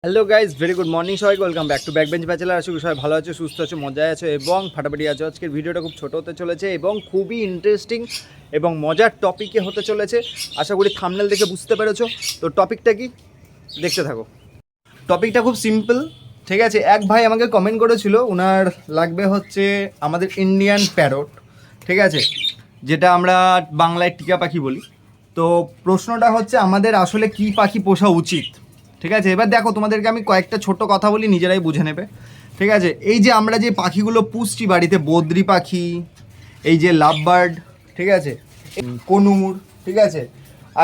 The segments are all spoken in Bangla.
Hello guys, very good morning সবাইকে। Welcome back to Backbench Bachelor. আশা করি সবাই ভালো আছো, সুস্থ আছো, মজায় আছো এবং ফাটাফাটি আছো। আজকের ভিডিওটা খুব ছোটো হতে চলেছে এবং খুবই ইন্টারেস্টিং এবং মজার টপিকে হতে চলেছে। আশা করি থাম্বনেল দেখে বুঝতে পেরেছো। তো টপিকটা কি, দেখতে থাকো। টপিকটা খুব সিম্পল, ঠিক আছে। এক ভাই আমাকে কমেন্ট করেছিল, ওনার লাগবে হচ্ছে আমাদের ইন্ডিয়ান প্যারট, ঠিক আছে, যেটা আমরা বাংলায় টিয়া পাখি বলি। তো প্রশ্নটা হচ্ছে আমাদের আসলে কি পাখি পোষা উচিত, ঠিক আছে। এবার দেখো, তোমাদেরকে আমি কয়েকটা ছোট কথা বলি, নিজেরাই বুঝে নেবে, ঠিক আছে। এই যে আমরা যে পাখিগুলো পুষছি বাড়িতে, বদ্রি পাখি, এই যে লাভ বার্ড, ঠিক আছে, কনুর, ঠিক আছে,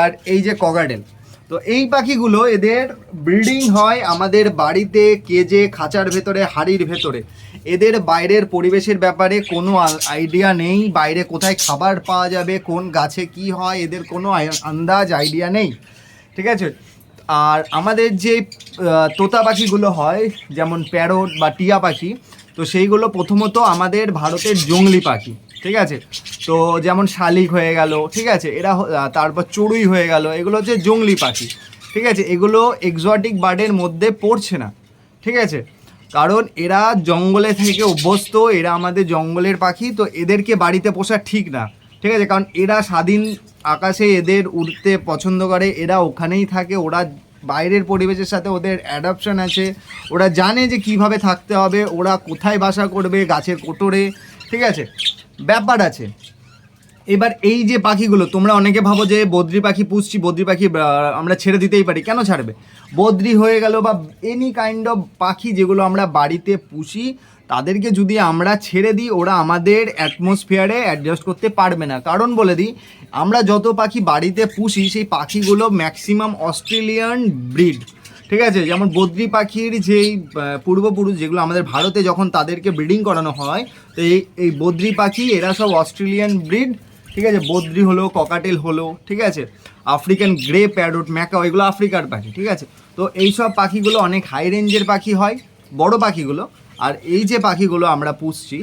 আর এই যে কগাডেল। তো এই পাখিগুলো, এদের ব্রিডিং হয় আমাদের বাড়িতে, কেজে, খাঁচার ভেতরে, হাড়ির ভেতরে। এদের বাইরের পরিবেশের ব্যাপারে কোনো আইডিয়া নেই। বাইরে কোথায় খাবার পাওয়া যাবে, কোন গাছে কি হয়, এদের কোনো আন্দাজ আইডিয়া নেই, ঠিক আছে। আর আমাদের যে তোতা পাখিগুলো হয়, যেমন প্যারট বা টিয়া পাখি, তো সেইগুলো প্রথমত আমাদের ভারতের জংলি পাখি, ঠিক আছে। তো যেমন শালিক হয়ে গেল, ঠিক আছে, এরা তারপর চড়ুই হয়ে গেল, এগুলো হচ্ছে জংলি পাখি, ঠিক আছে। এগুলো এক্সোটিক বার্ডের মধ্যে পড়ছে না, ঠিক আছে, কারণ এরা জঙ্গলে থেকে অভ্যস্ত, এরা আমাদের জঙ্গলের পাখি। তো এদেরকে বাড়িতে পোষা ঠিক না, ঠিক আছে, কারণ এরা স্বাধীন আকাশে এদের উড়তে পছন্দ করে, এরা ওখানেই থাকে, ওরা বাইরের পরিবেশের সাথে ওদের অ্যাডাপশন আছে, ওরা জানে যে কিভাবে থাকতে হবে, ওরা কোথায় বাসা করবে, গাছের কোটরে, ঠিক আছে, ব্যাপার আছে। এবার এই যে পাখিগুলো, তোমরা অনেকে ভাবো যে বদ্রি পাখি পুষছি, বদ্রি পাখি আমরা ছেড়ে দিতেই পারি, কেন ছাড়বে? বদ্রি হয়ে গেল বা এনি কাইন্ড অফ পাখি যেগুলো আমরা বাড়িতে পুষি, তাদেরকে যদি আমরা ছেড়ে দিই, ওরা আমাদের অ্যাটমসফিয়ারে অ্যাডজাস্ট করতে পারবে না। কারণ বলে দিই, আমরা যত পাখি বাড়িতে পুষি, সেই পাখিগুলো ম্যাক্সিমাম অস্ট্রেলিয়ান ব্রিড, ঠিক আছে। যেমন বদ্রি পাখির যেই পূর্বপুরুষ, যেগুলো আমাদের ভারতে যখন তাদেরকে ব্রিডিং করানো হয়, তো এই বদ্রি পাখি এরা সব অস্ট্রেলিয়ান ব্রিড, ঠিক আছে। বদ্রি হলো, ককাটেল হলো, ঠিক আছে, আফ্রিকান গ্রে প্যারট, ম্যাকাও, এগুলো আফ্রিকার পাখি, ঠিক আছে। তো এই সব পাখিগুলো অনেক হাই রেঞ্জের পাখি হয়, বড় পাখিগুলো। আর এই যে পাখিগুলো আমরা পুষছি,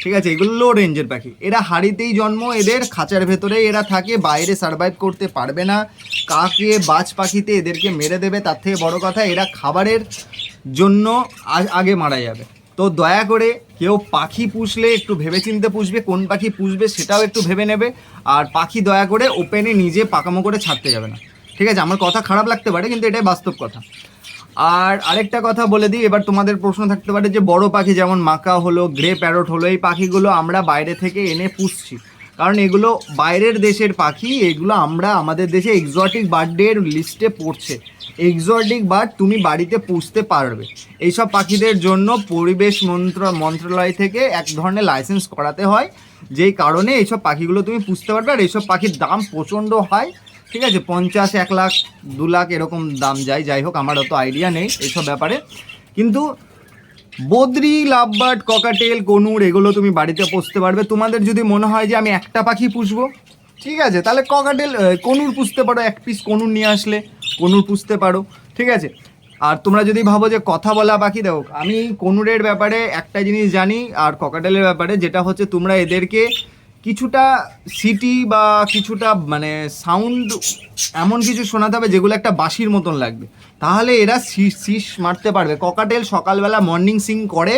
ঠিক আছে, এগুলো লো রেঞ্জের পাখি। এরা হাড়িতেই জন্ম, এদের খাঁচার ভেতরে এরা থাকে, বাইরে সার্ভাইভ করতে পারবে না। কাকে বাজ পাখিতে এদেরকে মেরে দেবে, তার থেকে বড় কথা এরা খাবারের জন্য আগে মারা যাবে। তো দয়া করে কেউ পাখি পুষলে একটু ভেবেচিন্তে পুষবে, কোন পাখি পুষবে সেটাও একটু ভেবে নেবে। আর পাখি দয়া করে ওপেনে নিজে পাকামো করে ছাড়তে যাবে না, ঠিক আছে। আমার কথা খারাপ লাগতে পারে, কিন্তু এটাই বাস্তব কথা। আর আরেকটা কথা বলে দিই, এবার তোমাদের প্রশ্ন থাকতে পারে যে বড় পাখি যেমন মাকা হলো, গ্রে প্যারট হলো, এই পাখিগুলো আমরা বাইরে থেকে এনে পুষছি, কারণ এগুলো বাইরের দেশের পাখি, এগুলো আমরা আমাদের দেশে এক্সোটিক বার্ডের লিস্টে পড়ছে। এক্সোটিক বার্ড তুমি বাড়িতে পুষতে পারবে। এইসব পাখিদের জন্য পরিবেশ মন্ত্রণালয় থেকে এক ধরনের লাইসেন্স করাতে হয়, যেই কারণে এইসব পাখিগুলো তুমি পুষতে পারবে। আর এইসব পাখির দাম প্রচণ্ড হয়, ঠিক আছে, 50, 1 লাখ, 2 লাখ এরকম দাম যায়। যাই হোক, আমার অত আইডিয়া নেই এইসব ব্যাপারে। কিন্তু বদ্রি, লাভবার্ড, ককাটেল, কনুর, এগুলো তুমি বাড়িতে পুষতে পারবে। তোমাদের যদি মনে হয় যে আমি একটা পাখি পুষবো, ঠিক আছে, তাহলে ককাটেল, কনুর পুষতে পারো, 1 পিস কনুর নিয়ে আসলে কনুর পুষতে পারো, ঠিক আছে। আর তোমরা যদি ভাবো যে কথা বলা পাখি, দেখো আমি কনুরের ব্যাপারে একটা জিনিস জানি, আর ককাটেলের ব্যাপারে, যেটা হচ্ছে তোমরা এদেরকে কিছুটা সিটি বা কিছুটা মানে সাউন্ড এমন কিছু শোনাতে হবে যেগুলো একটা বাঁশির মতন লাগবে, তাহলে এরা শীষ মারতে পারবে। ককাটেল সকালবেলা মর্নিং সিং করে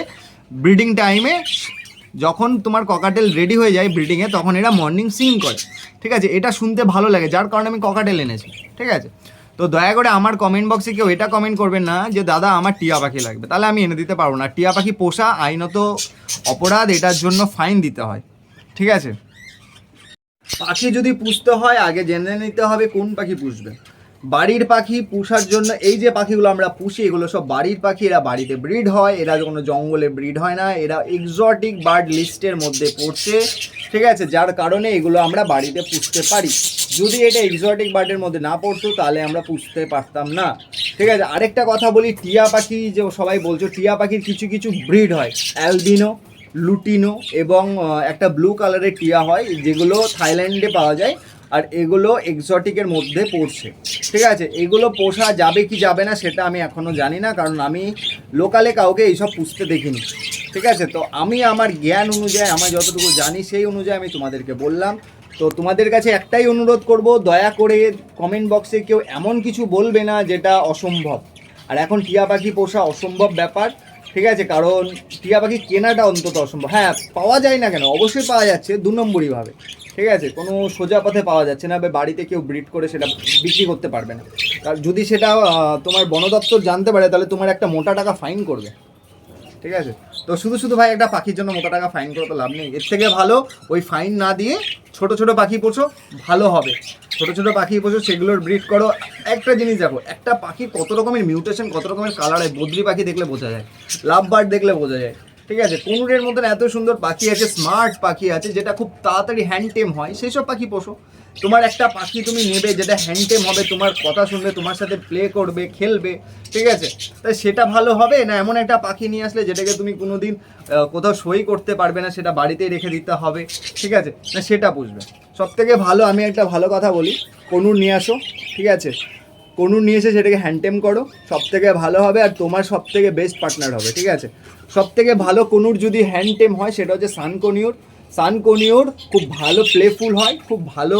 ব্রিডিং টাইমে, যখন তোমার ককাটেল রেডি হয়ে যায় ব্রিডিংয়ে, তখন এরা মর্নিং সিং করে, ঠিক আছে। এটা শুনতে ভালো লাগে, যার কারণে আমি ককাটেল এনেছি, ঠিক আছে। তো দয়া করে আমার কমেন্ট বক্সে কেউ এটা কমেন্ট করবেন না যে দাদা আমার টিয়া পাখি লাগবে, তাহলে আমি এনে দিতে পারবো না। টিয়া পাখি পোষা আইনত অপরাধ, এটার জন্য ফাইন দিতে হয়, ঠিক আছে। পাখি যদি পুষতে হয়, আগে জেনে নিতে হবে কোন পাখি পুষবে। বাড়ির পাখি পুষার জন্য এই যে পাখিগুলো আমরা পুষি, এগুলো সব বাড়ির পাখি, এরা বাড়িতে ব্রিড হয়, এরা কোনো জঙ্গলে ব্রিড হয় না, এরা এক্সোটিক বার্ড লিস্টের মধ্যে পড়ছে, ঠিক আছে, যার কারণে এগুলো আমরা বাড়িতে পুষতে পারি। যদি এটা এক্সোটিক বার্ডের মধ্যে না পড়তো, তাহলে আমরা পুষতে পারতাম না, ঠিক আছে। আরেকটা কথা বলি, টিয়া পাখি যে সবাই বলছো, টিয়া পাখির কিছু কিছু ব্রিড হয়, অ্যালবিনো, লুটিনো এবং একটা ব্লু কালারের টিয়া হয়, যেগুলো থাইল্যান্ডে পাওয়া যায়। আর এগুলো এক্সোটিকের মধ্যে পড়ছে, ঠিক আছে। এগুলো পোষা যাবে কি যাবে না সেটা আমি এখনও জানি না, কারণ আমি লোকালে কাউকে এইসব পুষতে দেখিনি, ঠিক আছে। তো আমি আমার জ্ঞান অনুযায়ী, আমার যতটুকু জানি সেই অনুযায়ী আমি তোমাদেরকে বললাম। তো তোমাদের কাছে একটাই অনুরোধ করব, দয়া করে কমেন্ট বক্সে কেউ এমন কিছু বলবে না যেটা অসম্ভব। আর এখন টিয়া পাখি পোষা অসম্ভব ব্যাপার, ঠিক আছে, কারণ টিয়া পাখি কেনাটা অন্তত অসম্ভব। হ্যাঁ, পাওয়া যায় না কেন, অবশ্যই পাওয়া যাচ্ছে 2 নম্বরইভাবে, ঠিক আছে, কোনো সোজা পথে পাওয়া যাচ্ছে না, বা বাড়িতে কেউ ব্রিড করে সেটা বিক্রি করতে পারবে না। আর যদি সেটা তোমার বন দপ্তর জানতে পারে তাহলে তোমার একটা মোটা টাকা ফাইন করবে, ঠিক আছে। তো শুধু শুধু ভাই একটা পাখির জন্য মোটা টাকা ফাইন করে তো লাভ নেই, এর থেকে ভালো ওই ফাইন না দিয়ে ছোট ছোট পাখি পোষো, ভালো হবে। ছোট ছোট পাখি পোষো, সেগুলোর ব্রিড করো। একটা জিনিস দেখো, একটা পাখি কত রকমের মিউটেশন, কত রকমের কালার হয়, বদ্রি পাখি দেখলে বোঝা যায়, লাভ বার্ড দেখলে বোঝা যায়, ঠিক আছে। কোনুরের মতন এত সুন্দর পাখি আছে, স্মার্ট পাখি আছে যেটা খুব তাড়াতাড়ি হ্যান্ডটেম হয়, সেই সব পাখি পোষো। তোমার একটা পাখি তুমি নেবে যেটা হ্যান্ডটেম হবে, তোমার কথা শুনবে, তোমার সাথে প্লে করবে, খেলবে, ঠিক আছে, তাই সেটা ভালো হবে না এমন একটা পাখি নিয়ে আসলে যেটাকে তুমি কোনোদিন কোথাও সই করতে পারবে না, সেটা বাড়িতেই রেখে দিতে হবে, ঠিক আছে, না সেটা বুঝবে। সব থেকে ভালো, আমি একটা ভালো কথা বলি, কনুর নিয়ে আসো, ঠিক আছে, কনুর নিয়ে এসে সেটাকে হ্যান্ডটেম করো, সব থেকে ভালো হবে, আর তোমার সব থেকে বেস্ট পার্টনার হবে, ঠিক আছে। সব থেকে ভালো কনুর যদি হ্যান্ডটেম হয় সেটা হচ্ছে সানকনিউর। সানকনিউর খুব ভালো প্লেফুল হয়, খুব ভালো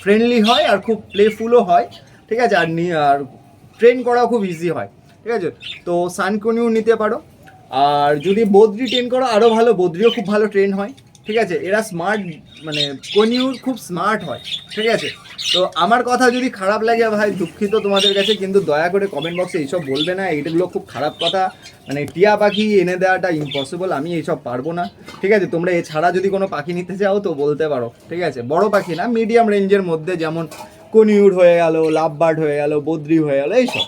ফ্রেন্ডলি হয়, আর খুব প্লেফুলও হয়, ঠিক আছে, আর ট্রেন করাও খুব ইজি হয়, ঠিক আছে। তো সানকনিউর নিতে পারো। আর যদি বদ্রি ট্রেন করো আরও ভালো, বদ্রিও খুব ভালো ট্রেন হয়, ঠিক আছে। এরা স্মার্ট, মানে কনিউর খুব স্মার্ট হয়, ঠিক আছে। তো আমার কথা যদি খারাপ লাগে ভাই দুঃখিত তোমাদের কাছে, কিন্তু দয়া করে কমেন্ট বক্সে এইসব বলবে না, এইগুলো খুব খারাপ কথা। মানে টিয়া পাখি এনে দেওয়াটা ইম্পসিবল, আমি এইসব পারবো না, ঠিক আছে। তোমরা এছাড়া যদি কোনো পাখি নিতে চাও তো বলতে পারো, ঠিক আছে। বড় পাখি না, মিডিয়াম রেঞ্জের মধ্যে, যেমন কনিউর হয়ে গেল, লাভ বার্ড হয়ে গেল, বদ্রি হয়ে গেল, এইসব,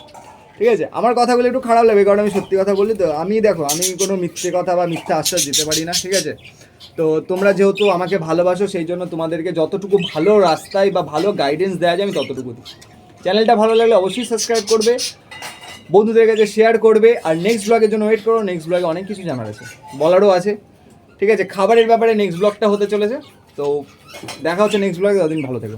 ঠিক আছে। আমার কথাগুলো একটু খারাপ লাগবে কারণ আমি সত্যি কথা বলি, তো আমি দেখো আমি কোনো মিথ্যে কথা বা মিথ্যা আশ্বাস দিতে পারি না, ঠিক আছে। তো তোমরা যেহেতু আমাকে ভালোবাসো সেই জন্য তোমাদেরকে যতটুকু ভালো রাস্তায় বা ভালো গাইডেন্স দেওয়া যায় আমি ততটুকু দিই। চ্যানেলটা ভালো লাগলে অবশ্যই সাবস্ক্রাইব করবে, বন্ধুদের কাছে শেয়ার করবে, আর নেক্সট ব্লগের জন্য ওয়েট করো। নেক্সট ব্লগে অনেক কিছু জানার আছে, বলারও আছে, ঠিক আছে। খাবারের ব্যাপারে নেক্সট ব্লগটা হতে চলেছে, তো দেখা হচ্ছে নেক্সট ব্লগে, ততদিন ভালো থেকো।